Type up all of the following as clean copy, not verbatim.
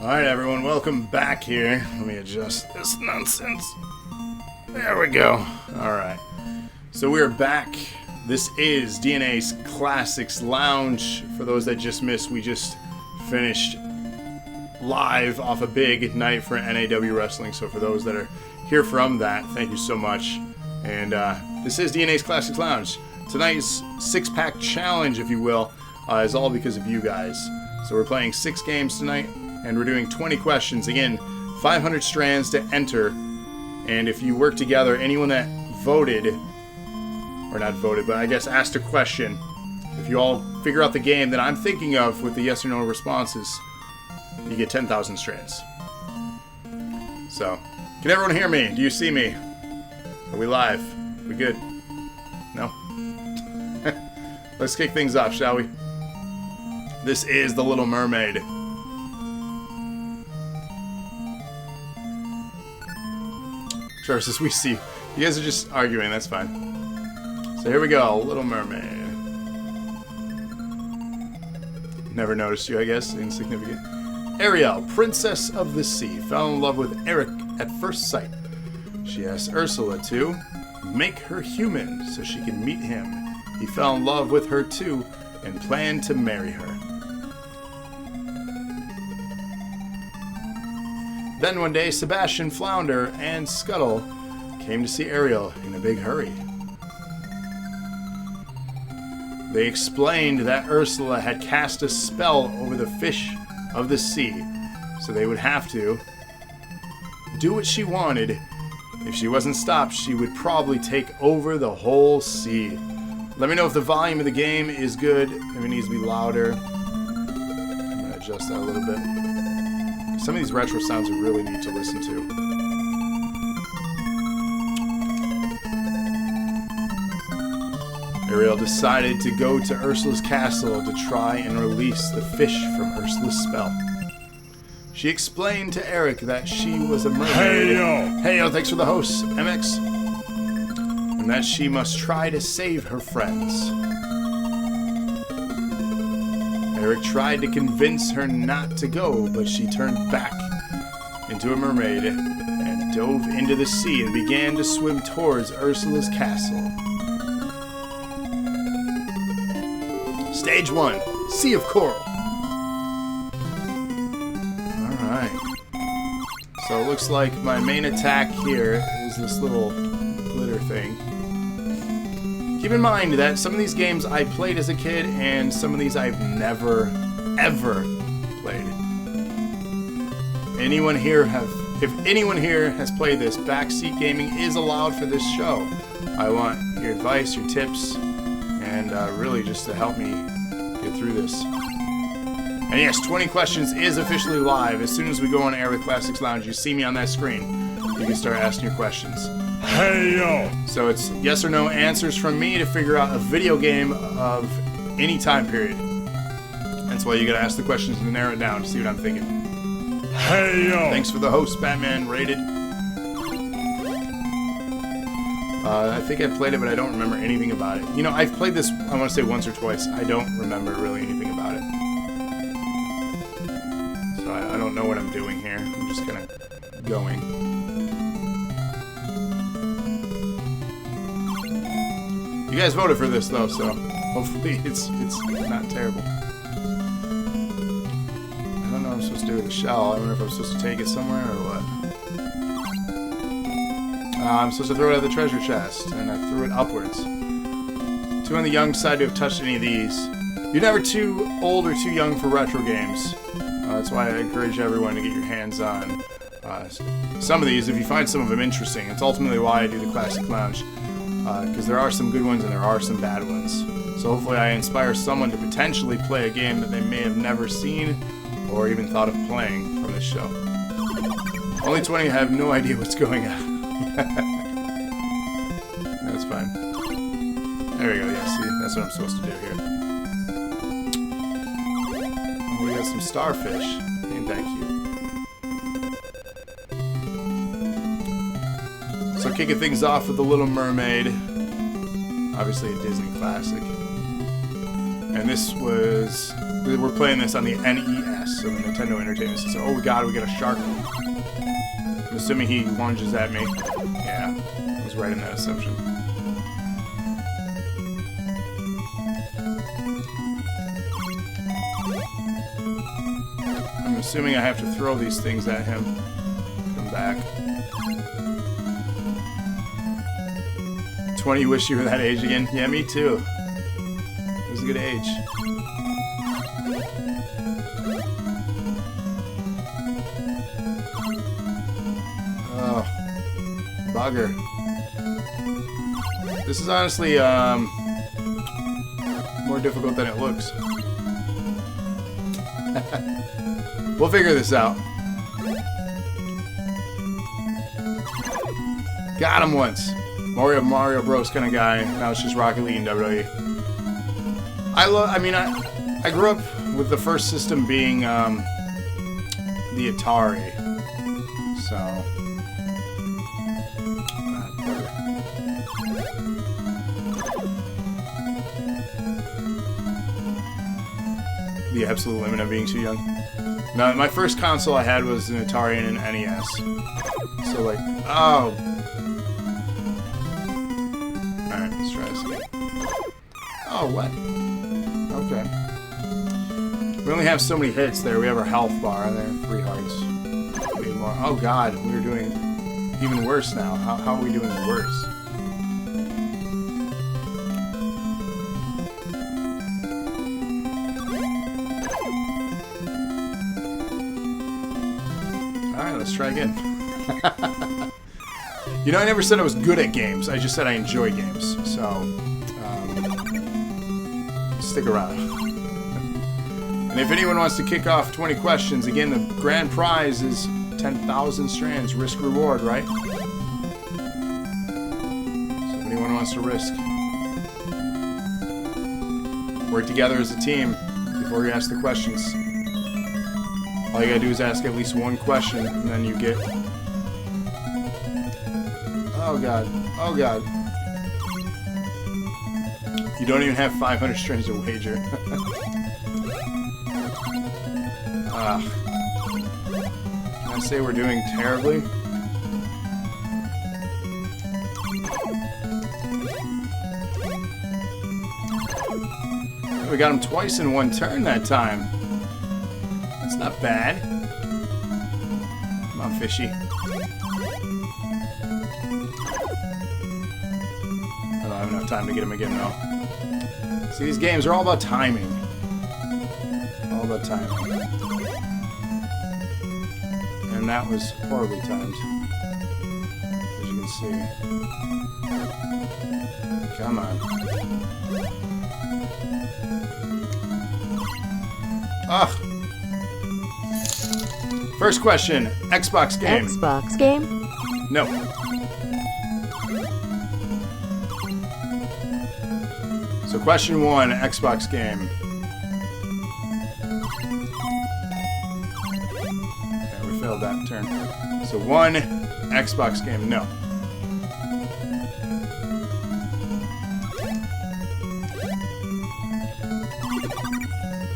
Alright everyone, welcome back here. Let me adjust this nonsense. There we go. Alright. So we're back. This is DNA's Classics Lounge. For those that just missed, we just finished live off a big night for NAW Wrestling. So for those that are here from that, thank you so much. And this is DNA's Classics Lounge. Tonight's six-pack challenge, if you will, is all because of you guys. So we're playing 6 games tonight. And we're doing 20 questions. Again, 500 strands to enter. And if you work together, anyone that voted, or not voted, but I guess asked a question, if you all figure out the game that I'm thinking of with the yes or no responses, you get 10,000 strands. So, can everyone hear me? Do you see me? Are we live? Are we good? No? Let's kick things off, shall we? This is The Little Mermaid. Trevor says, we see you. You guys are just arguing, that's fine. So here we go, Little Mermaid. Never noticed you, I guess. Insignificant. Ariel, Princess of the Sea, fell in love with Eric at first sight. She asked Ursula to make her human so she can meet him. He fell in love with her too and planned to marry her. Then one day, Sebastian, Flounder, and Scuttle came to see Ariel in a big hurry. They explained that Ursula had cast a spell over the fish of the sea, so they would have to do what she wanted. If she wasn't stopped, she would probably take over the whole sea. Let me know if the volume of the game is good, if it needs to be louder. I'm going to adjust that a little bit. Some of these retro sounds are really neat to listen to. Ariel decided to go to Ursula's castle to try and release the fish from Ursula's spell. She explained to Eric that she was a mermaid. Hey yo, thanks for the host, MX. And that she must try to save her friends. Eric tried to convince her not to go, but she turned back into a mermaid and dove into the sea and began to swim towards Ursula's castle. Stage 1, Sea of Coral. Alright. So it looks like my main attack here is this little glitter thing. Keep in mind that some of these games I played as a kid and some of these I've never, ever played. If anyone here has played this, backseat gaming is allowed for this show. I want your advice, your tips, and really just to help me get through this. And yes, 20 questions is officially live. As soon as we go on air with Classics Lounge, you see me on that screen. You can start asking your questions. Hey yo! So it's yes or no answers from me to figure out a video game of any time period. That's why you gotta ask the questions and narrow it down to see what I'm thinking. Hey yo! Thanks for the host, Batman Rated. I think I played it, but I don't remember anything about it. You know, I've played this, I want to say once or twice. I don't remember really anything about it. So I don't know what I'm doing here. I'm just kind of going. You guys voted for this, though, so hopefully it's not terrible. I don't know what I'm supposed to do with the shell. I wonder if I'm supposed to take it somewhere or what. I'm supposed to throw it at the treasure chest, and I threw it upwards. Too on the young side to have touched any of these. You're never too old or too young for retro games. That's why I encourage everyone to get your hands on some of these, if you find some of them interesting. It's ultimately why I do the Classic Lounge, because there are some good ones and there are some bad ones. So hopefully I inspire someone to potentially play a game that they may have never seen or even thought of playing from this show. Only 20 have no idea what's going on. That's fine. There we go, yeah, see, that's what I'm supposed to do here. got some starfish. Ain't that cute? So kicking things off with The Little Mermaid. Obviously a Disney classic. And this was... We're playing this on the NES, so the Nintendo Entertainment System. Oh, we got a shark. I'm assuming he lunges at me. Yeah, I was right in that assumption. I'm assuming I have to throw these things at him. Come back. 20, you wish you were that age again? Yeah, me too. It was a good age. Oh, bugger. This is honestly more difficult than it looks. We'll figure this out. Got him once. Mario Bros kind of guy. Now it's just Rocket League and WWE. I grew up with the first system being the Atari. So the absolute limit of being too young. No, my first console I had was an Atari and an NES. So like, oh. Alright, let's try this again. Oh, what? Okay. We only have so many hits there. We have our health bar there. 3 hearts. Maybe more. Oh god, we're doing even worse now. How are we doing worse? Alright, let's try again. You know, I never said I was good at games. I just said I enjoy games. So, stick around. And if anyone wants to kick off 20 questions, again, the grand prize is 10,000 strands. Risk reward, right? So if anyone wants to risk, work together as a team before you ask the questions. All you gotta do is ask at least one question, and then you get... Oh god. Oh god. You don't even have 500 strings to wager. Can I say we're doing terribly? We got him twice in one turn that time. That's not bad. Come on, fishy. I don't have enough time to get him again, though. See, these games are all about timing. All about timing. And that was horribly timed. As you can see. Come on. Ugh. First question, Xbox game. Xbox game? No. So question 1, Xbox game. Okay, we failed that turn. So 1, Xbox game, no.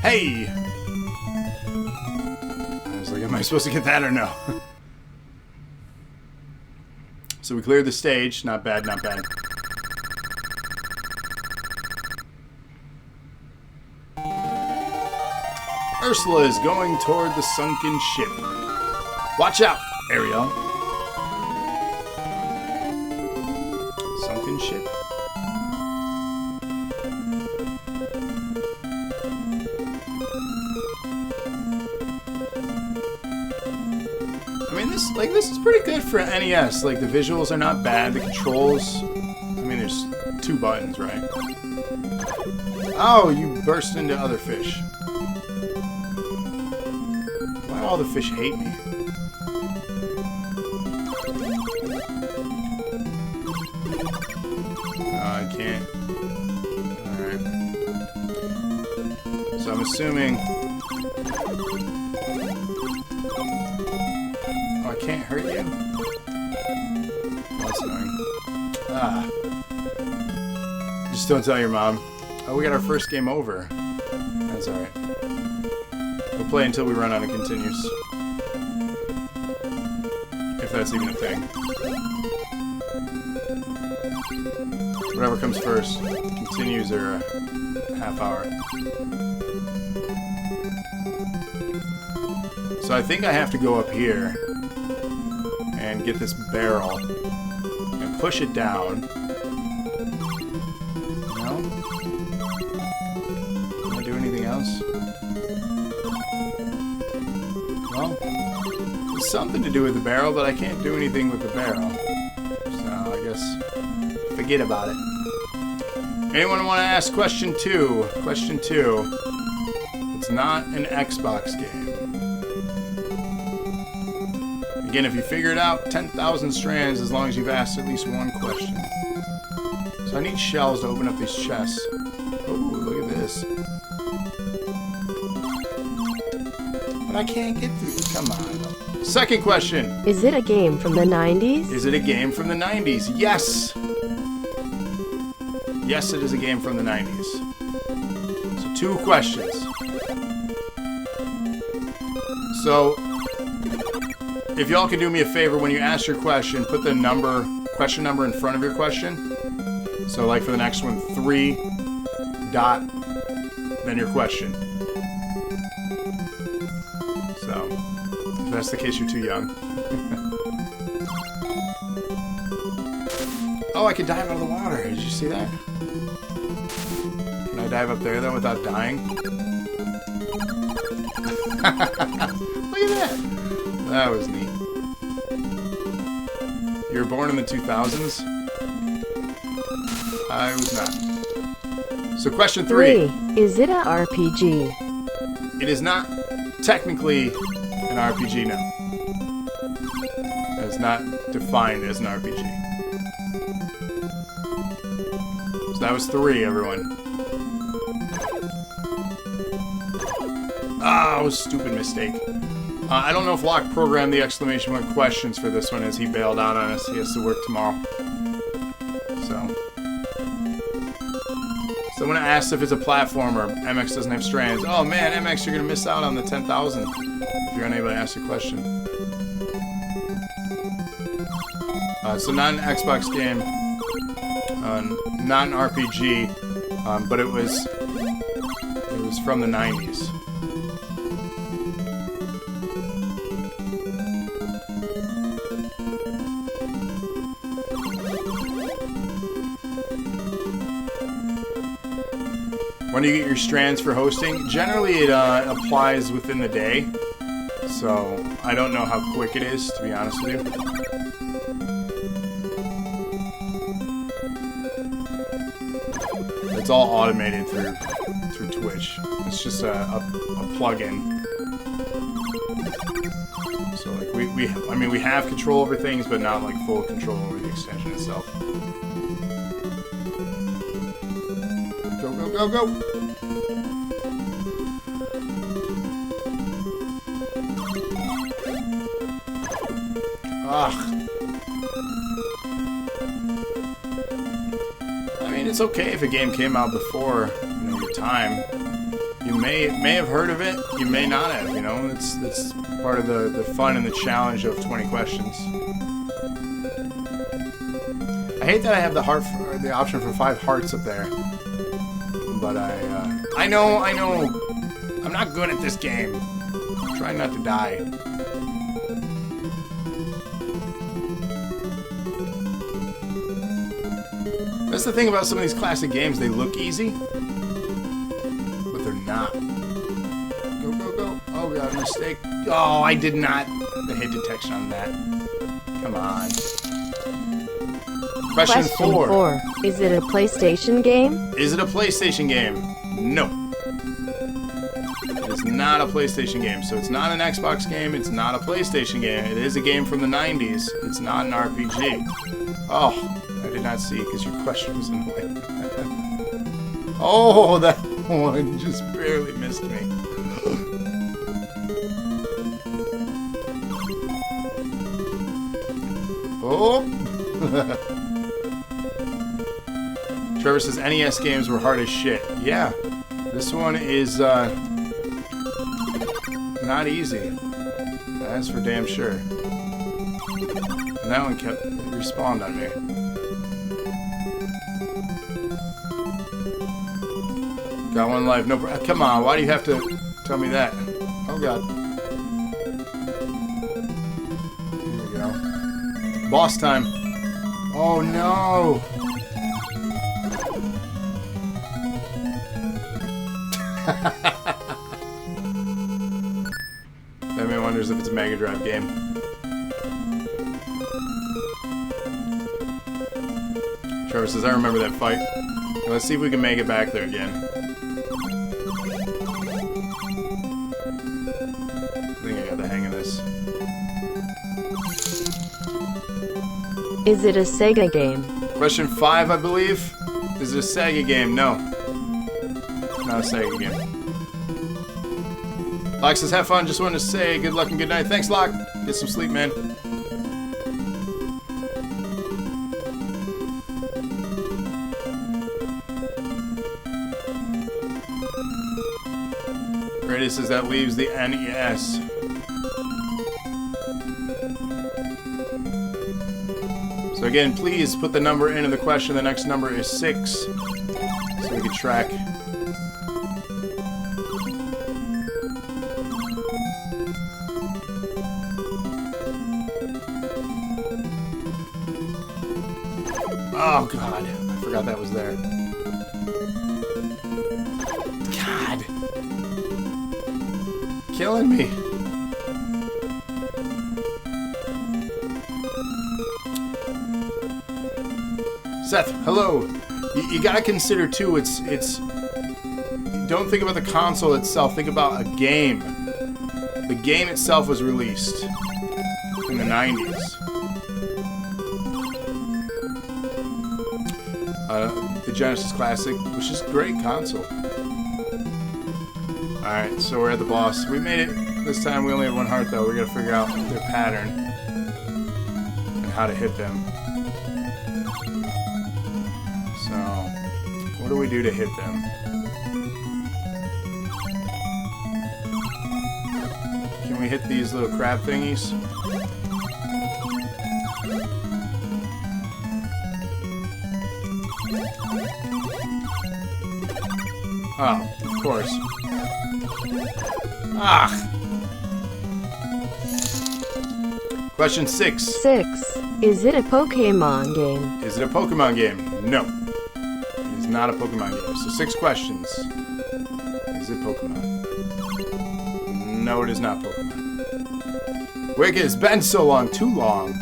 Hey! I was like, am I supposed to get that or no? So we cleared the stage. Not bad, not bad. Ursula is going toward the sunken ship. Watch out, Ariel. Sunken ship? This is pretty good for NES. Like, the visuals are not bad. The controls... I mean, there's 2 buttons, right? Oh, you burst into other fish. Why do all the fish hate me? Oh, I can't. Alright. So I'm assuming... Oh, I can't hurt you? Oh, that's annoying. Ah. Just don't tell your mom. Oh, we got our first game over. That's alright. We'll play until we run out of continues. If that's even a thing. Whatever comes first. Continues or a half hour. So I think I have to go up here and get this barrel and push it down. No? Can I do anything else? Well, there's something to do with the barrel, but I can't do anything with the barrel. So I guess forget about it. Anyone want to ask question 2? Question 2. It's not an Xbox game. Again, if you figure it out, 10,000 strands as long as you've asked at least one question. So I need shells to open up these chests. Oh, look at this. But I can't get through. Come on. Second question. Is it a game from the 90s? Is it a game from the 90s? Yes. Yes, it is a game from the 90s. So 2 questions. So, if y'all can do me a favor, when you ask your question, put the question number in front of your question. So, like for the next one, 3, dot, then your question. So, if that's the case, you're too young. Oh, I could dive out of the water. Did you see that? Can I dive up there, though, without dying? Look at that! That was neat. You were born in the 2000s? I was not. So question 3. Is it a RPG? It is not technically an RPG, no. It's not defined as an RPG. So that was 3, everyone. Oh, stupid mistake. I don't know if Locke programmed the exclamation point questions for this one as he bailed out on us. He has to work tomorrow. Someone asked if it's a platformer. MX doesn't have strands. Oh man, MX, you're going to miss out on the 10,000 if you're unable to ask a question. So not an Xbox game. Not an RPG. But it was from the 90s. When do you get your strands for hosting? Generally, it applies within the day. So, I don't know how quick it is, to be honest with you. It's all automated through Twitch. It's just a plug-in. So, like, we have control over things, but not, like, full control over the extension itself. Go, go, go, go! Ugh. I mean, it's okay if a game came out before, your time. You may have heard of it, you may not have, It's part of the fun and the challenge of 20 questions. I hate that I have the option for 5 hearts up there. But I know, I'm not good at this game. I'm trying not to die. That's the thing about some of these classic games, they look easy, but they're not. Go, go, go. Oh, we got a mistake. Oh, I did not. The hit detection on that. Come on. Question 4. Is it a PlayStation game? Is it a PlayStation game? No. It is not a PlayStation game. So it's not an Xbox game. It's not a PlayStation game. It is a game from the 90s. It's not an RPG. Oh, I did not see because your question was in the way. Oh, Oh, it just barely missed me. Oh! Trevor says NES games were hard as shit. Yeah, this one is not easy. That's for damn sure. And that one kept respawned on me. Got one life. No, come on. Why do you have to tell me that? Oh god. Here we go. Boss time. Oh no. That man wonders if it's a Mega Drive game. Trevor says, I remember that fight. Let's see if we can make it back there again. I think I got the hang of this. Is it a Sega game? Question 5, I believe. Is it a Sega game? No. Not a Sega game. Locke says, have fun. Just wanted to say good luck and good night. Thanks, Locke. Get some sleep, man. Brady says that leaves the NES. So again, please put the number into the question. The next number is 6. So we can track. Oh god, I forgot that was there. God. Killing me. Seth, hello. You gotta consider too, it's don't think about the console itself, think about a game. The game itself was released in the 90s. The Genesis Classic, which is a great console. Alright, so we're at the boss. We made it. This time we only have 1 heart though. We gotta figure out their pattern and how to hit them. So, what do we do to hit them? Can we hit these little crab thingies? Oh, of course. Ah! Question 6. 6. Is it a Pokemon game? Is it a Pokemon game? No. It is not a Pokemon game. So 6 questions. Is it Pokemon? No, it is not Pokemon. Wicked, it's been so long. Too long.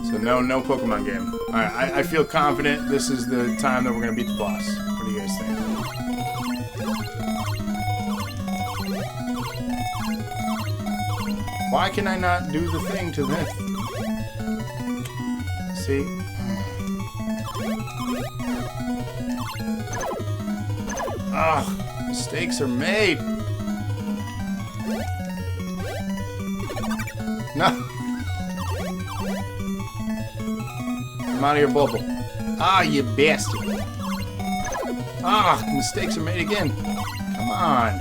So no Pokemon game. Alright, I feel confident this is the time that we're going to beat the boss. What do you guys think? Why can I not do the thing to this? See? Ugh, mistakes are made. No. I'm out of your bubble. Ah, you bastard. Ah, mistakes are made again. Come on.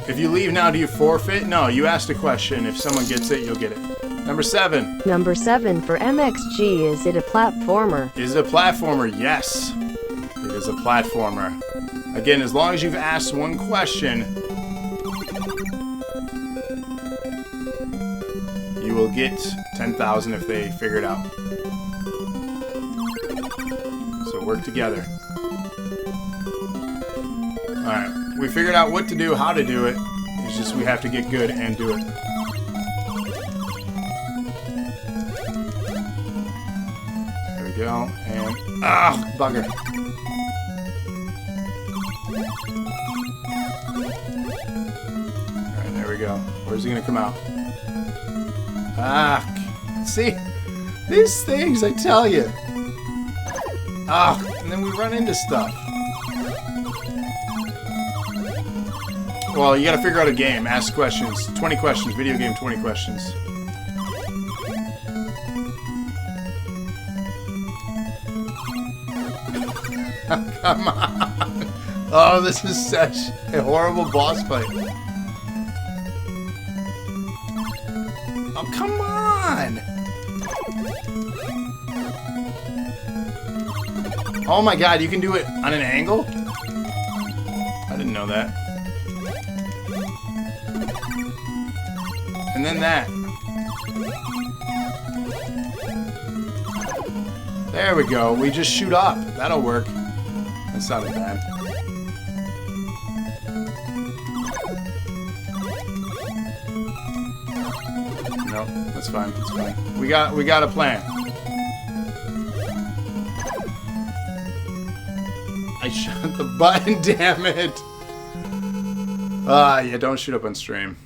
If you leave now, do you forfeit? No, you asked a question. If someone gets it, you'll get it. Number 7. Number 7 for MXG. Is it a platformer? Is it a platformer? Yes. It is a platformer. Again, as long as you've asked 1 question, you will get 10,000 if they figure it out. So work together. Alright, we figured out what to do, how to do it. It's just we have to get good and do it. There we go, and... ah, bugger. Alright, there we go. Where's he gonna come out? Ah, see? These things, I tell you. Ah, and then we run into stuff. Well, you gotta figure out a game. Ask questions. 20 questions. Video game, 20 questions. Come on. Oh, this is such a horrible boss fight. Oh, come on. Oh my god, you can do it on an angle? I didn't know that. And then that. There we go. We just shoot up. That'll work. That sounded bad. Nope, that's fine. That's fine. We got a plan. I shot the button, damn it. Yeah, don't shoot up on stream.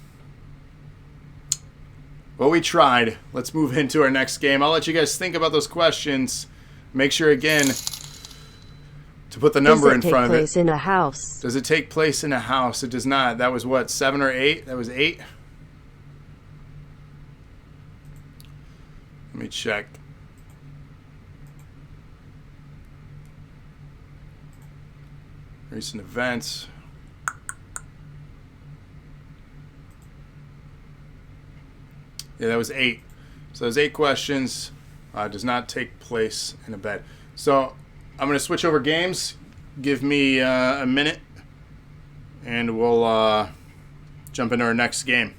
Well, we tried. Let's move into our next game. I'll let you guys think about those questions. Make sure, again, to put the number in front of it. Does it take place in a house? Does it take place in a house? It does not. That was what, 7 or 8? That was 8? Let me check. Recent events. Yeah, that was 8. So there's 8 questions. Does not take place in a bed. So I'm going to switch over games. Give me a minute, and we'll jump into our next game.